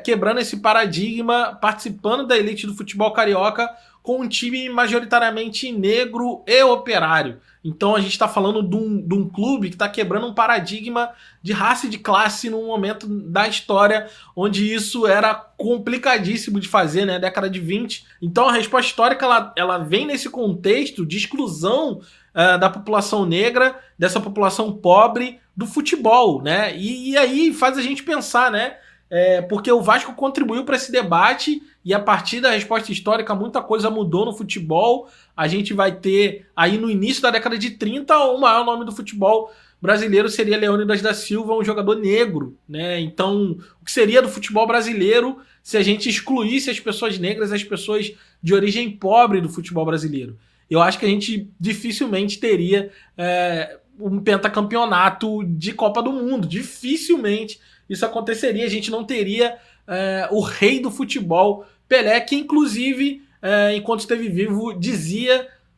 Speaker 3: quebrando esse paradigma, participando da elite do futebol carioca com um time majoritariamente negro e operário. Então a gente está falando de um clube que está quebrando um paradigma de raça e de classe num momento da história onde isso era complicadíssimo de fazer, né? Década de 20. Então a resposta histórica ela vem nesse contexto de exclusão da população negra, dessa população pobre do futebol, né? E aí faz a gente pensar, né? Porque o Vasco contribuiu para esse debate e a partir da resposta histórica muita coisa mudou no futebol. A gente vai ter aí no início da década de 30 o maior nome do futebol brasileiro seria Leônidas da Silva, um jogador negro, né? Então, o que seria do futebol brasileiro se a gente excluísse as pessoas negras, as pessoas de origem pobre do futebol brasileiro? Eu acho que a gente dificilmente teria um pentacampeonato de Copa do Mundo. Dificilmente isso aconteceria. A gente não teria o rei do futebol, Pelé, que inclusive, enquanto esteve vivo,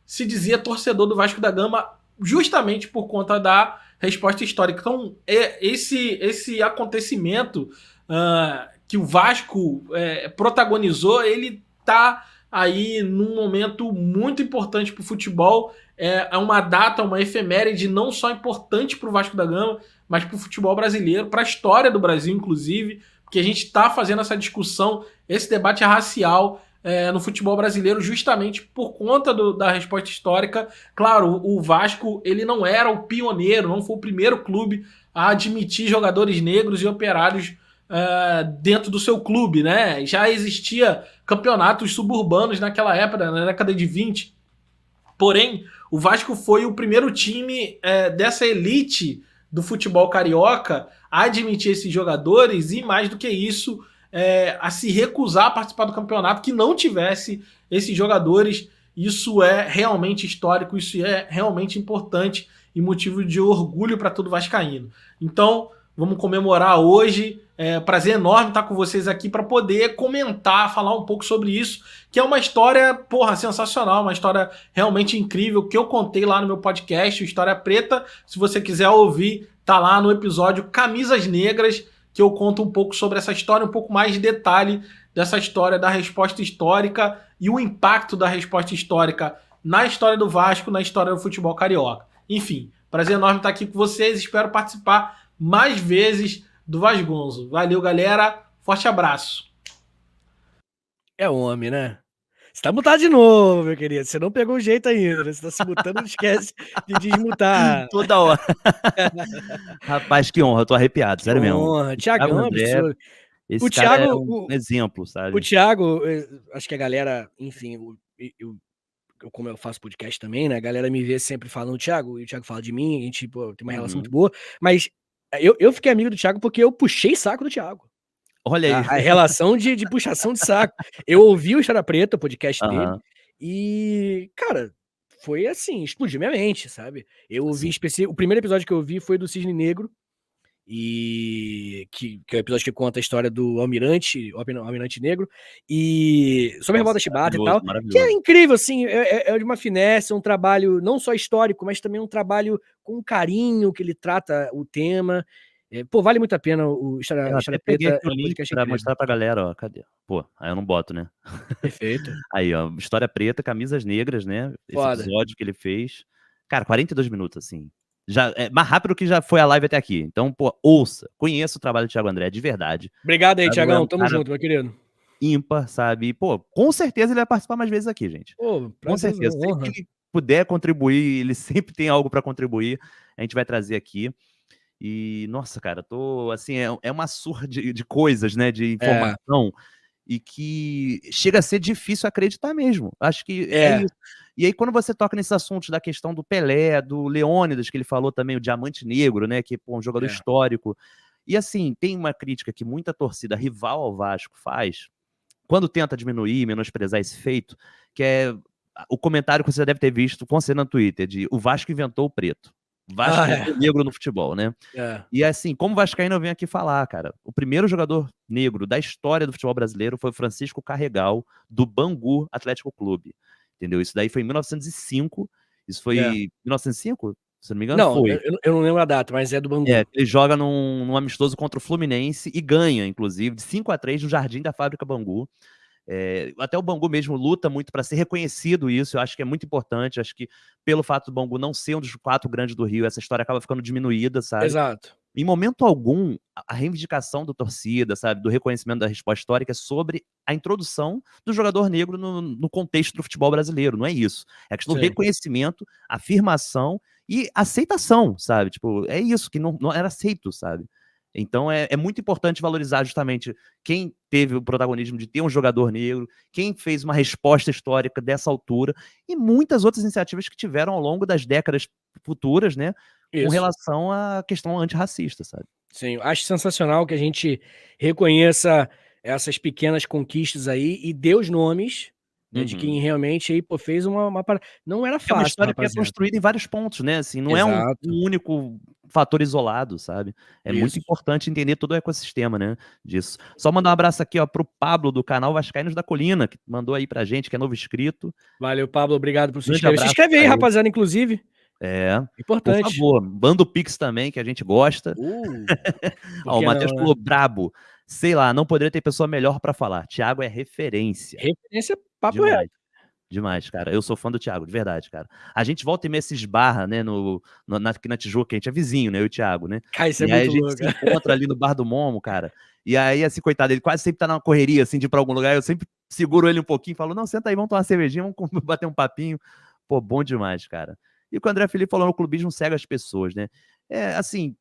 Speaker 3: se dizia torcedor do Vasco da Gama justamente por conta da resposta histórica. Então, esse acontecimento que o Vasco protagonizou, ele está aí num momento muito importante para o futebol. É uma data, uma efeméride não só importante para o Vasco da Gama, mas para o futebol brasileiro, para a história do Brasil, inclusive, porque a gente está fazendo essa discussão, esse debate racial no futebol brasileiro justamente por conta da resposta histórica. Claro, o Vasco ele não era o pioneiro, não foi o primeiro clube a admitir jogadores negros e operários dentro do seu clube, né? Já existia campeonatos suburbanos naquela época, na década de 20. Porém, o Vasco foi o primeiro time dessa elite do futebol carioca a admitir esses jogadores e, mais do que isso, a se recusar a participar do campeonato que não tivesse esses jogadores. Isso é realmente histórico, isso é realmente importante e motivo de orgulho para todo vascaíno. Então, vamos comemorar hoje. Prazer enorme estar com vocês aqui para poder comentar, falar um pouco sobre isso, que é uma história, sensacional, uma história realmente incrível, que eu contei lá no meu podcast, História Preta. Se você quiser ouvir, tá lá no episódio Camisas Negras, que eu conto um pouco sobre essa história, um pouco mais de detalhe dessa história da resposta histórica e o impacto da resposta histórica na história do Vasco, na história do futebol carioca. Enfim, prazer enorme estar aqui com vocês, espero participar mais vezes do Vasgonzo. Valeu, galera. Forte abraço.
Speaker 2: É homem, né? Você tá mutado de novo, meu querido. Você não pegou o jeito ainda. Você tá se mutando, não esquece de desmutar.
Speaker 1: Toda hora. Rapaz, que honra. Eu tô arrepiado, sério mesmo.
Speaker 2: Honra. Thiagão, absurdo.
Speaker 1: Esse
Speaker 2: O
Speaker 1: cara
Speaker 2: Thiago,
Speaker 1: é um exemplo, sabe?
Speaker 2: O Thiago, acho que a galera, enfim, como eu faço podcast também, né? A galera me vê sempre falando Thiago, e o Thiago fala de mim, a gente tem uma relação muito boa, mas eu fiquei amigo do Thiago porque eu puxei saco do Thiago.
Speaker 1: Olha aí.
Speaker 2: A relação de puxação de saco. Eu ouvi o História Preta, o podcast dele, e, cara, foi assim, explodiu minha mente, sabe? Eu ouvi o primeiro episódio que eu ouvi foi do Cisne Negro, e que é o episódio que conta a história do o Almirante Negro, e sobre a revolta chibata e tal, que é incrível, assim, é de uma finesse, um trabalho não só histórico, mas também um trabalho com carinho que ele trata o tema. Vale muito a pena o História Preta.
Speaker 1: Eu link pra mostrar pra galera, ó, cadê? Aí eu não boto, né?
Speaker 2: Perfeito.
Speaker 1: Aí, ó, História Preta, Camisas Negras, né?
Speaker 2: Foda.
Speaker 1: Esse episódio que ele fez. Cara, 42 minutos, assim. Já é mais rápido que já foi a live até aqui. Então, ouça. Conheça o trabalho do Thiago André, de verdade.
Speaker 2: Obrigado aí, Thiagão. Tamo junto, meu querido.
Speaker 1: Ímpar, sabe? Com certeza ele vai participar mais vezes aqui, gente. Com certeza. Se ele puder contribuir, ele sempre tem algo para contribuir. A gente vai trazer aqui. E, nossa, cara, assim, é uma surra de coisas, né? De informação. E que chega a ser difícil acreditar mesmo. Acho que é isso. E aí, quando você toca nesses assuntos da questão do Pelé, do Leônidas, que ele falou também, o Diamante Negro, né? Que é um jogador histórico. E assim, tem uma crítica que muita torcida rival ao Vasco faz, quando tenta diminuir, menosprezar esse feito, que é o comentário que você deve ter visto com você no Twitter, de o Vasco inventou o preto. O Vasco inventou o negro no futebol, né? E assim, como vascaíno eu venho aqui falar, cara, o primeiro jogador negro da história do futebol brasileiro foi o Francisco Carregal, do Bangu Atlético Clube. Entendeu? Isso daí foi em 1905. Isso foi 1905? Se não me engano,
Speaker 2: Não,
Speaker 1: foi.
Speaker 2: eu não lembro a data, mas é do Bangu.
Speaker 1: Ele joga num amistoso contra o Fluminense e ganha, inclusive, de 5-3 no Jardim da Fábrica Bangu. Até o Bangu mesmo luta muito para ser reconhecido isso, eu acho que é muito importante, acho que pelo fato do Bangu não ser um dos 4 grandes do Rio, essa história acaba ficando diminuída, sabe?
Speaker 2: Exato.
Speaker 1: Em momento algum, a reivindicação da torcida, sabe, do reconhecimento da resposta histórica é sobre a introdução do jogador negro no contexto do futebol brasileiro, não é isso. É a questão do reconhecimento, afirmação e aceitação, sabe? Tipo, é isso, que não era aceito, sabe? Então é muito importante valorizar justamente quem teve o protagonismo de ter um jogador negro, quem fez uma resposta histórica dessa altura e muitas outras iniciativas que tiveram ao longo das décadas futuras, né? Com relação à questão antirracista, sabe?
Speaker 2: Sim, eu acho sensacional que a gente reconheça essas pequenas conquistas aí e dê os nomes, né, de quem realmente aí, pô, fez uma parada. Não era fácil,
Speaker 1: é uma história
Speaker 2: rapaziada.
Speaker 1: que é construída em vários pontos, né? Assim, não é um único fator isolado, sabe? É muito importante entender todo o ecossistema, né, disso. Só mandar um abraço aqui, ó, pro Pablo, do canal Vascaínos da Colina, que mandou aí pra gente, que é novo inscrito.
Speaker 2: Valeu, Pablo, obrigado por se
Speaker 1: Grande
Speaker 2: inscrever. Se
Speaker 1: abraço
Speaker 2: inscreve aí,
Speaker 1: pra ele.
Speaker 2: rapaziada, inclusive. Importante.
Speaker 1: Por favor, manda o Pix também, que a gente gosta.
Speaker 2: Por
Speaker 1: O
Speaker 2: que
Speaker 1: Matheus
Speaker 2: não, né?
Speaker 1: falou, brabo. Sei lá, não poderia ter pessoa melhor pra falar. Thiago é referência.
Speaker 2: Referência papo
Speaker 1: Demais.
Speaker 2: reto.
Speaker 1: Demais, cara. Eu sou fã do Thiago, de verdade, cara. A gente volta e meia se esbarra, né, aqui na Tijuca, que a gente é vizinho, né, eu e o Thiago, né?
Speaker 2: Cara, isso é
Speaker 1: E aí a
Speaker 2: muito
Speaker 1: gente
Speaker 2: louco.
Speaker 1: se encontra ali no Bar do Momo, cara. E aí, assim, coitado, ele quase sempre tá numa correria, assim, de ir pra algum lugar. Eu sempre seguro ele um pouquinho e falo, não, senta aí, vamos tomar uma cervejinha, vamos bater um papinho. Pô, bom demais, cara. E o que o André Felipe falou, o clubismo cega as pessoas, né? Assim,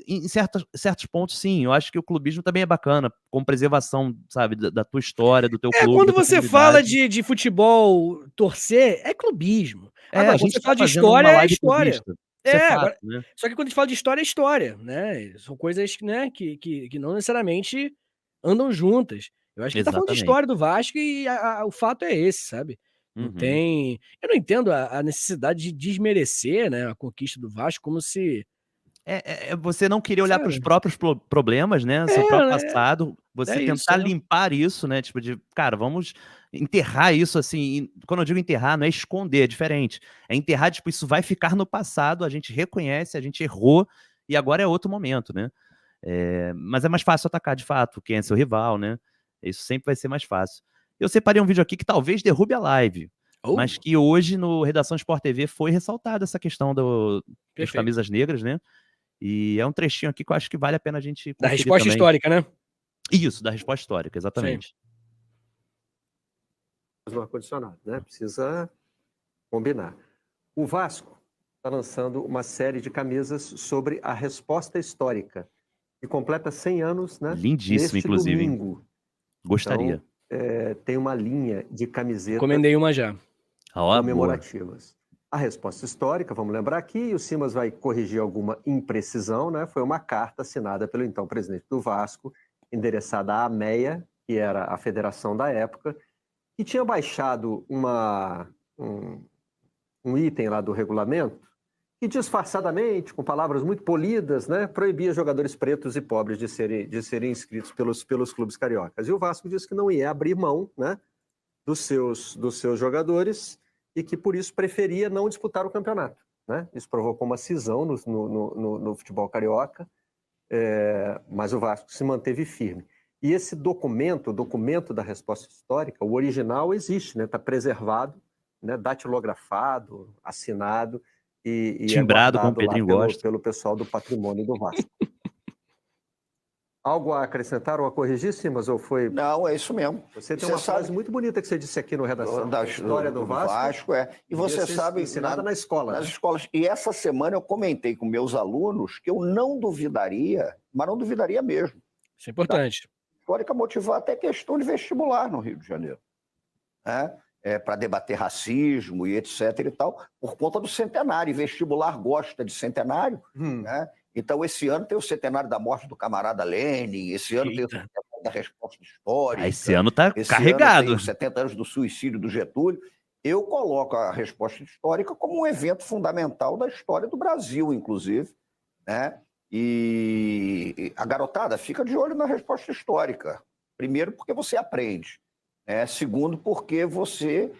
Speaker 1: em certos pontos, sim. Eu acho que o clubismo também é bacana, como preservação, sabe, da tua história, do teu clube,
Speaker 2: Quando
Speaker 1: da tua
Speaker 2: você fala
Speaker 1: comunidade.
Speaker 2: de futebol, torcer, é clubismo. Agora,
Speaker 1: A
Speaker 2: quando
Speaker 1: gente
Speaker 2: você
Speaker 1: tá
Speaker 2: fala de
Speaker 1: fazendo
Speaker 2: história,
Speaker 1: uma
Speaker 2: é
Speaker 1: live
Speaker 2: história.
Speaker 1: clubista. Isso é fato,
Speaker 2: Agora,
Speaker 1: né?
Speaker 2: só que quando a gente fala de história, é história, né? São coisas, né, que não necessariamente andam juntas. Eu acho que tá falando de
Speaker 1: Exatamente.
Speaker 2: história do Vasco e o fato é esse, sabe? Não tem... Eu não entendo a necessidade de desmerecer, né, a conquista do Vasco como se...
Speaker 1: Você não querer olhar para os
Speaker 2: Sabe?
Speaker 1: próprios problemas, né? Seu próprio passado, você
Speaker 2: isso,
Speaker 1: tentar limpar isso, né? Tipo, cara, vamos enterrar isso assim. E quando eu digo enterrar, não é esconder, é diferente. É enterrar, tipo, isso vai ficar no passado, a gente reconhece, a gente errou, e agora é outro momento, né? Mas é mais fácil atacar de fato quem é seu rival, né? Isso sempre vai ser mais fácil. Eu separei um vídeo aqui que talvez derrube a live, mas que hoje no Redação Sport TV foi ressaltada essa questão das camisas negras, né? E é um trechinho aqui que eu acho que vale a pena a gente conferir
Speaker 2: da resposta
Speaker 1: também.
Speaker 2: histórica, né?
Speaker 1: Isso, da resposta histórica, exatamente.
Speaker 4: No ar-condicionado, né? Precisa combinar. O Vasco está lançando uma série de camisas sobre a resposta histórica, que completa 100 anos, né?
Speaker 1: Lindíssimo, inclusive.
Speaker 4: Domingo.
Speaker 1: Gostaria.
Speaker 4: Então, tem uma linha de camiseta
Speaker 2: Encomendei uma já.
Speaker 4: comemorativas. A resposta histórica, vamos lembrar aqui, o Simas vai corrigir alguma imprecisão, né? Foi uma carta assinada pelo então presidente do Vasco, endereçada à AMEA, que era a federação da época, que tinha baixado um item lá do regulamento que disfarçadamente, com palavras muito polidas, né, proibia jogadores pretos e pobres de serem inscritos pelos clubes cariocas. E o Vasco disse que não ia abrir mão, né, dos seus jogadores e que, por isso, preferia não disputar o campeonato, né? Isso provocou uma cisão no futebol carioca, mas o Vasco se manteve firme. E esse documento, o documento da resposta histórica, o original existe, né? Está preservado, né? Datilografado, assinado e
Speaker 1: timbrado,
Speaker 4: é
Speaker 1: como o Pedrinho gosta.
Speaker 4: pelo pessoal do patrimônio do Vasco. Algo a acrescentar ou a corrigir, Simas, ou foi...
Speaker 5: Não, é isso mesmo.
Speaker 4: Você tem uma frase muito bonita que você disse aqui no Redação,
Speaker 5: da
Speaker 4: história do Vasco.
Speaker 5: E você sabe...
Speaker 4: Ensinada na escola.
Speaker 5: Nas
Speaker 4: né?
Speaker 5: escolas. E essa semana eu comentei com meus alunos que eu não duvidaria, mas não duvidaria mesmo.
Speaker 2: Isso é importante.
Speaker 5: Histórica motivar até questão de vestibular no Rio de Janeiro. Para debater racismo e etc. e tal, por conta do centenário. E vestibular gosta de centenário, né? Então, esse ano tem o centenário da morte do camarada Lenin, esse ano tem o centenário da resposta histórica.
Speaker 1: Esse ano tá
Speaker 5: esse
Speaker 1: carregado.
Speaker 5: ano tem os 70 anos do suicídio do Getúlio. Eu coloco a resposta histórica como um evento fundamental da história do Brasil, inclusive, né? E a garotada fica de olho na resposta histórica. Primeiro, porque você aprende. Né? Segundo, porque você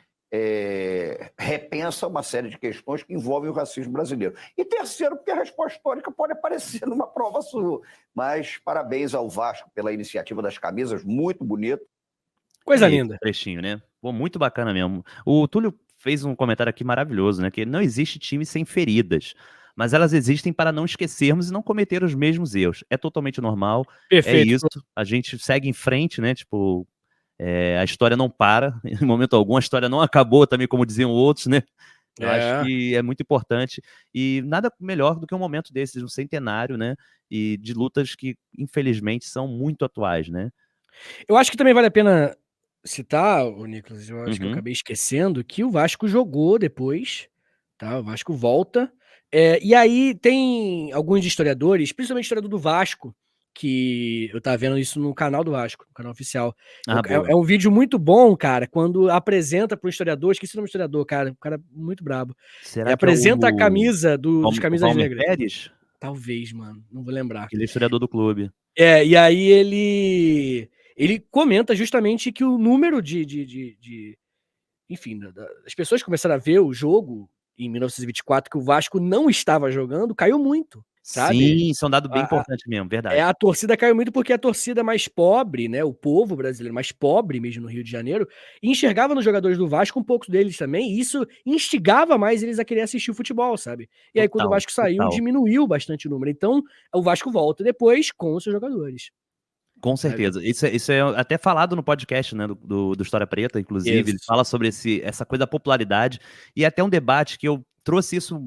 Speaker 5: repensa uma série de questões que envolvem o racismo brasileiro. E terceiro, porque a resposta histórica pode aparecer numa prova sua. Mas parabéns ao Vasco pela iniciativa das camisas, muito bonito.
Speaker 2: Coisa linda.
Speaker 1: Trechinho, né? Pô, muito bacana mesmo. O Túlio fez um comentário aqui maravilhoso, né? Que não existe time sem feridas, mas elas existem para não esquecermos e não cometer os mesmos erros. É totalmente normal.
Speaker 2: Perfeito.
Speaker 1: É isso. A gente segue em frente, né? Tipo, a história não para. Em momento algum, a história não acabou também, como diziam outros, né? Eu acho que é muito importante. E nada melhor do que um momento desses, um centenário, né? E de lutas que, infelizmente, são muito atuais, né?
Speaker 2: Eu acho que também vale a pena citar, o Nicolas, eu acho que eu
Speaker 1: Uhum.
Speaker 2: acabei esquecendo, que o Vasco jogou depois, tá? O Vasco volta. E aí tem alguns historiadores, principalmente o historiador do Vasco, que eu tava vendo isso no canal do Vasco, no canal oficial.
Speaker 1: Boa.
Speaker 2: É um vídeo muito bom, cara, quando apresenta pro historiador, esqueci o nome do historiador, cara, um cara muito brabo.
Speaker 1: Será que
Speaker 2: Apresenta a camisa dos Camisas
Speaker 1: Valmir
Speaker 2: Negras.
Speaker 1: Pérez?
Speaker 2: Talvez, mano, não vou lembrar.
Speaker 1: Ele é historiador do clube.
Speaker 2: E aí ele comenta justamente que o número enfim, as pessoas começaram a ver o jogo em 1924, que o Vasco não estava jogando, caiu muito, sabe?
Speaker 1: Sim, isso é um dado bem importante mesmo, verdade.
Speaker 2: A torcida caiu muito porque a torcida mais pobre, né, o povo brasileiro mais pobre mesmo no Rio de Janeiro, enxergava nos jogadores do Vasco um pouco deles também, e isso instigava mais eles a querer assistir o futebol, sabe? E aí quando o Vasco saiu, diminuiu bastante o número. Então, o Vasco volta depois com os seus jogadores.
Speaker 1: Com certeza. Isso é até falado no podcast, né, do História Preta, inclusive. Ele fala sobre essa coisa da popularidade. E até um debate que eu trouxe isso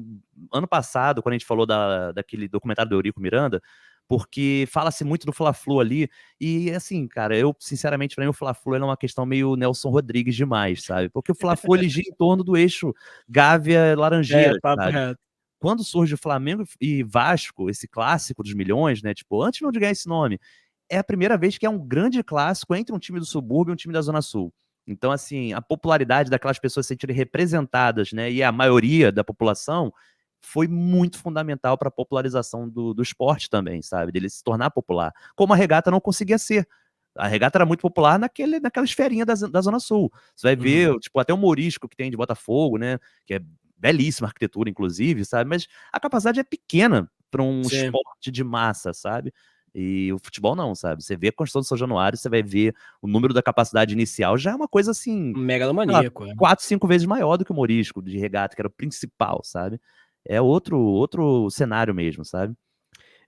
Speaker 1: ano passado, quando a gente falou daquele documentário do Eurico Miranda, porque fala-se muito do Fla-Flu ali. E assim, cara, eu, sinceramente, pra mim, o Fla-Flu é uma questão meio Nelson Rodrigues demais, sabe? Porque o Fla-Flu ele gira em torno do eixo Gávea-Laranjeiras, sabe? Quando surge o Flamengo e Vasco, esse clássico dos milhões, né? Tipo, antes mesmo de ganhar esse nome, é a primeira vez que é um grande clássico entre um time do subúrbio e um time da Zona Sul. Então, assim, a popularidade daquelas pessoas se sentirem representadas, né, e a maioria da população foi muito fundamental para a popularização do esporte também, sabe? Dele se tornar popular. Como a regata não conseguia ser. A regata era muito popular naquela esferinha da Zona Sul. Você vai ver, tipo, até o Morisco que tem de Botafogo, né, que é belíssima arquitetura, inclusive, sabe? Mas a capacidade é pequena para um esporte de massa, sabe? E o futebol não, sabe? Você vê a Constituição de São Januário, você vai ver o número da capacidade inicial, já é uma coisa assim...
Speaker 2: megalomaníaco.
Speaker 1: 4, 5 vezes maior do que o Morisco de regata, que era o principal, sabe? É outro cenário mesmo, sabe?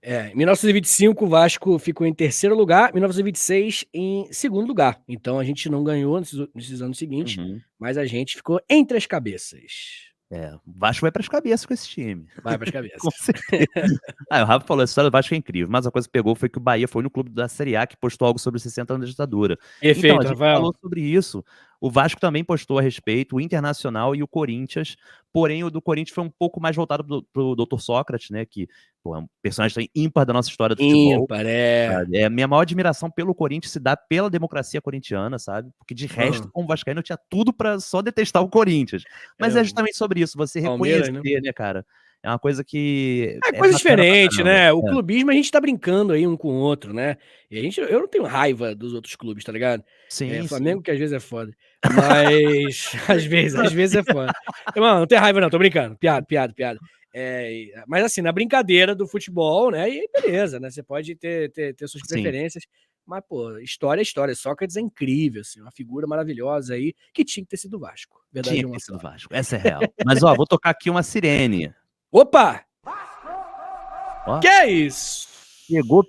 Speaker 2: Em 1925 o Vasco ficou em terceiro lugar, 1926 em segundo lugar. Então a gente não ganhou nesses anos seguintes, mas a gente ficou entre as cabeças.
Speaker 1: O Vasco vai para as cabeças com esse time.
Speaker 2: Vai para as cabeças.
Speaker 1: Com certeza. O Rafa falou, a história do Vasco é incrível, mas a coisa que pegou foi que o Bahia foi no clube da Série A que postou algo sobre os 60 anos da ditadura.
Speaker 2: Perfeito,
Speaker 1: então, a gente
Speaker 2: Rafael.
Speaker 1: falou sobre isso. O Vasco também postou a respeito, o Internacional e o Corinthians, porém o do Corinthians foi um pouco mais voltado pro Dr. Sócrates, né, que é um personagem ímpar da nossa história do futebol.
Speaker 2: Ímpar,
Speaker 1: A minha maior admiração pelo Corinthians se dá pela democracia corintiana, sabe? Porque de resto, como vascaíno, eu tinha tudo pra só detestar o Corinthians. Mas é justamente sobre isso, você
Speaker 2: Palmeiras,
Speaker 1: reconhecer, né, cara? É uma coisa que...
Speaker 2: É coisa diferente, né? O clubismo a gente tá brincando aí um com o outro, né? E eu não tenho raiva dos outros clubes, tá ligado?
Speaker 1: Sim,
Speaker 2: Flamengo que às vezes é foda. Mas às vezes é foda. Mano, não tem raiva não, tô brincando. Piada. Mas assim, na brincadeira do futebol, né? E beleza, né? Você pode ter suas preferências. Mas, pô, história é história. Sócrates é incrível, assim, uma figura maravilhosa aí, que tinha que ter sido Vasco. Verdade,
Speaker 1: tinha que ter sido Vasco, essa é real. Mas, ó, vou tocar aqui uma sirene.
Speaker 2: Opa!
Speaker 1: Ó,
Speaker 2: que é isso?
Speaker 1: Chegou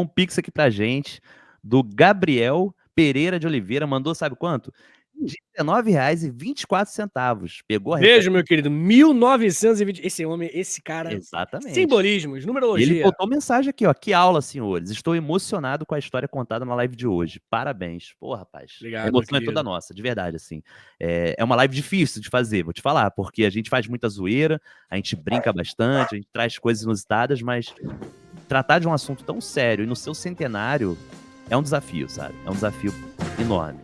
Speaker 1: um Pix aqui pra gente, do Gabriel Pereira de Oliveira, mandou sabe quanto? de R$19,24. Pegou a
Speaker 2: Beijo, meu querido. 1920. Esse homem, esse cara.
Speaker 1: Exatamente.
Speaker 2: Simbolismos,
Speaker 1: E
Speaker 2: numerologia.
Speaker 1: ele botou mensagem aqui, ó. Que aula, senhores. Estou emocionado com a história contada na live de hoje. Parabéns. Pô, rapaz.
Speaker 2: Obrigado,
Speaker 1: A emoção
Speaker 2: meu
Speaker 1: é toda
Speaker 2: querido.
Speaker 1: nossa, de verdade, assim. É uma live difícil de fazer, vou te falar, porque a gente faz muita zoeira, a gente brinca bastante, a gente traz coisas inusitadas, mas tratar de um assunto tão sério e no seu centenário é um desafio, sabe? É um desafio enorme.